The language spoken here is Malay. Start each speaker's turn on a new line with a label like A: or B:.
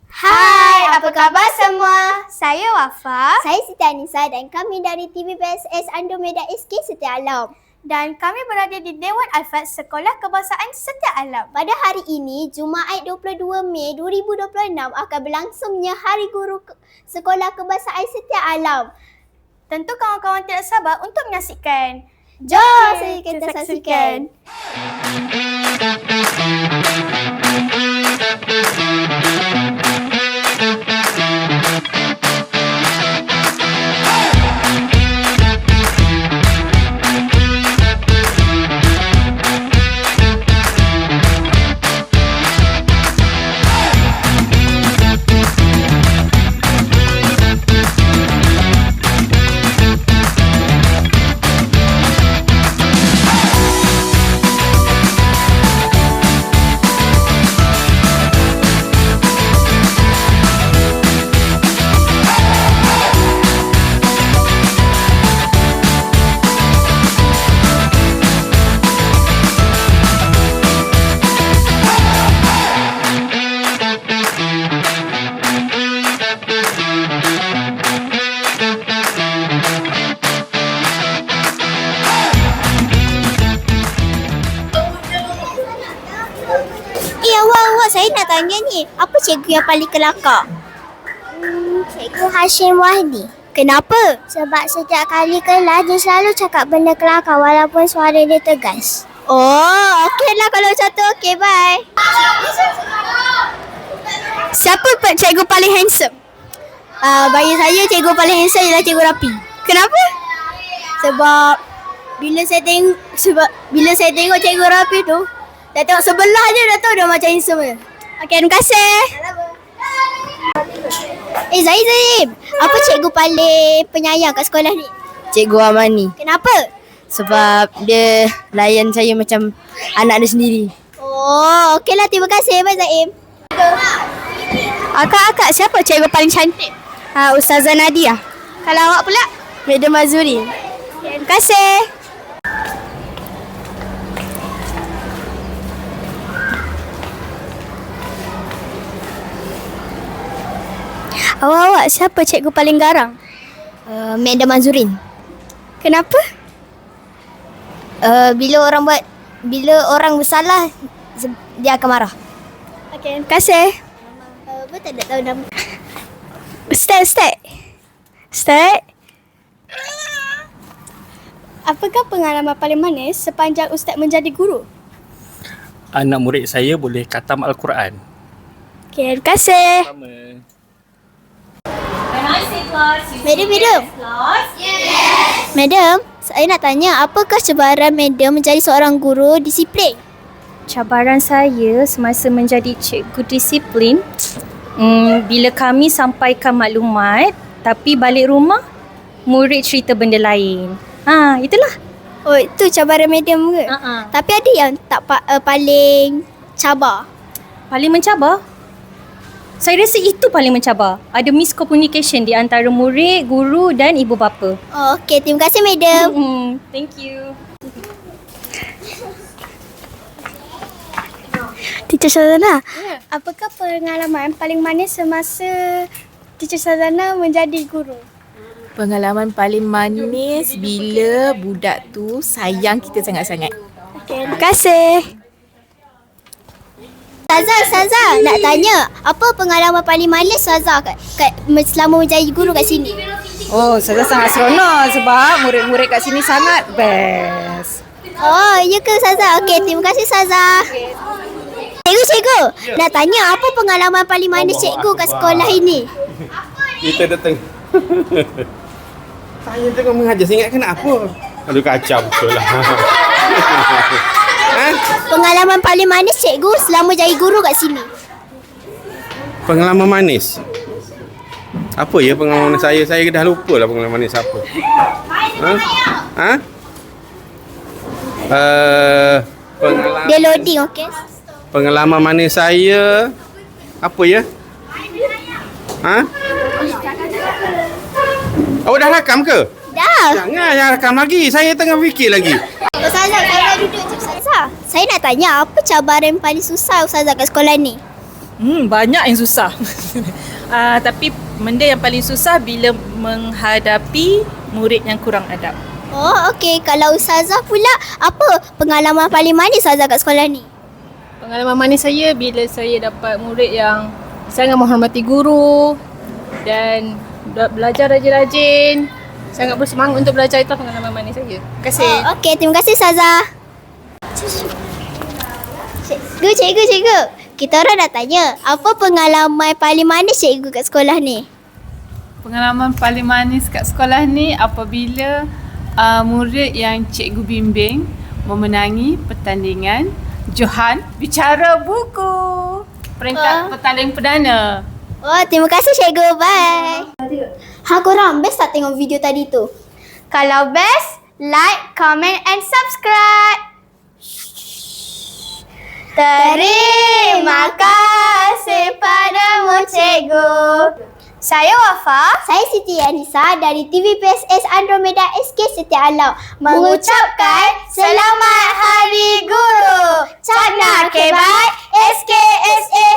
A: Hai, apa khabar semua?
B: Saya Wafa
A: Saya Siti Anissa dan kami dari TVPSS Andromeda SK Setia Alam.
B: dan kami berada di Dewan Alfad Sekolah Kebangsaan Setia Alam.
A: Pada hari ini, Jumaat 22 Mei 2026 akan berlangsungnya Hari Guru Sekolah Kebangsaan Setia Alam.
B: Tentu kawan-kawan tidak sabar untuk menyaksikan.
A: Jom kita saksikan. Wah, saya nak tanya ni, apa cikgu yang paling kelakar?
C: Cikgu Hashim Wahdi.
A: Kenapa?
C: Sebab setiap kali kelas dia selalu cakap benda kelakar walaupun suara dia tegas.
A: Oh, okeylah kalau macam tu. Okey, bye.
B: Siapa cikgu paling handsome?
A: Bagi saya cikgu paling handsome ialah cikgu Rapi.
B: Kenapa?
A: Sebab bila saya tengok cikgu Rapi tu, saya tengok sebelah je dah tahu dia macam handsome je.
B: Okey, terima kasih.
A: Zaim, apa cikgu paling penyayang kat sekolah ni?
D: Cikgu Amani.
A: Kenapa?
D: Sebab dia layan saya macam anak dia sendiri.
A: Oh, okeylah, terima kasih. Bye Zaim.
B: Akak-akak, siapa cikgu paling cantik? Ustazah Nadia. Kalau awak pula?
D: Madam Azuri.
B: Terima kasih. Awak, siapa cikgu paling garang?
A: Madam Azurin.
B: Kenapa?
A: Bila orang bersalah, dia akan marah.
B: Okey, terima kasih.
A: Betul tak tahu nama?
B: Ustaz. Apakah pengalaman paling manis sepanjang Ustaz menjadi guru?
E: Anak murid saya boleh khatam Al-Quran.
B: Okey, terima kasih.
A: Madam, saya nak tanya, apakah cabaran madam menjadi seorang guru disiplin?
F: Cabaran saya semasa menjadi cikgu disiplin, bila kami sampaikan maklumat tapi balik rumah murid cerita benda lain. Itulah.
A: Oh, itu cabaran madam ke? Tapi ada yang tak paling cabar.
F: Paling mencabar? Saya rasa itu paling mencabar. Ada miscommunication di antara murid, guru dan ibu bapa.
A: Oh, okey, terima kasih madam.
F: Thank you.
B: Teacher Sazana, apakah pengalaman paling manis semasa Teacher Sazana menjadi guru?
G: Pengalaman paling manis bila budak tu sayang kita sangat-sangat.
B: Okey, terima kasih.
A: Ustazah, nak tanya, apa pengalaman paling manis Ustazah selama menjadi guru kat sini?
G: Oh, saya sangat seronok sebab murid-murid kat sini sangat best.
A: Oh, ya ke Ustazah? Okey, terima kasih Ustazah. Cikgu, nak tanya, apa pengalaman paling manis cikgu kat sekolah ini?
H: Kita datang. Saya tengok mengajar, saya ingat kenapa? Aduh, kacau betul lah.
A: Pengalaman paling manis cikgu selama jadi guru kat sini?
H: Pengalaman manis? Apa ya pengalaman saya? Saya dah lupa lah pengalaman manis apa. Pengalaman...
A: Dia loading, okey?
H: Pengalaman manis saya... Apa ya? Awak dah rakam ke?
A: Dah.
H: Jangan rakam lagi. Saya tengah fikir lagi.
A: Ustazah, saya nak tanya, apa cabaran paling susah Ustazah kat sekolah ni?
I: Banyak yang susah. Tapi benda yang paling susah bila menghadapi murid yang kurang adab.
A: Oh, okey. Kalau Ustazah pula, apa pengalaman paling manis Ustazah kat sekolah ni?
J: Pengalaman manis saya bila saya dapat murid yang sangat menghormati guru dan belajar rajin-rajin, sangat bersemangat untuk belajar. Itu pengalaman manis saya. Terima kasih.
A: Oh, okey. Terima kasih Ustazah. Cikgu. Kita orang dah tanya, apa pengalaman paling manis cikgu kat sekolah ni?
K: Pengalaman paling manis kat sekolah ni apabila murid yang cikgu bimbing memenangi pertandingan Johan bicara buku peringkat pertandingan perdana.
A: Oh, terima kasih cikgu. Bye. Korang best tak tengok video tadi tu?
B: Kalau best, like, comment and subscribe. Terima kasih padamu cikgu. Saya Wafa.
A: Saya Siti Anissa dari TVPSS Andromeda SK Setia Alam
B: Mengucapkan Selamat Hari Guru. Cakna kebat SKSA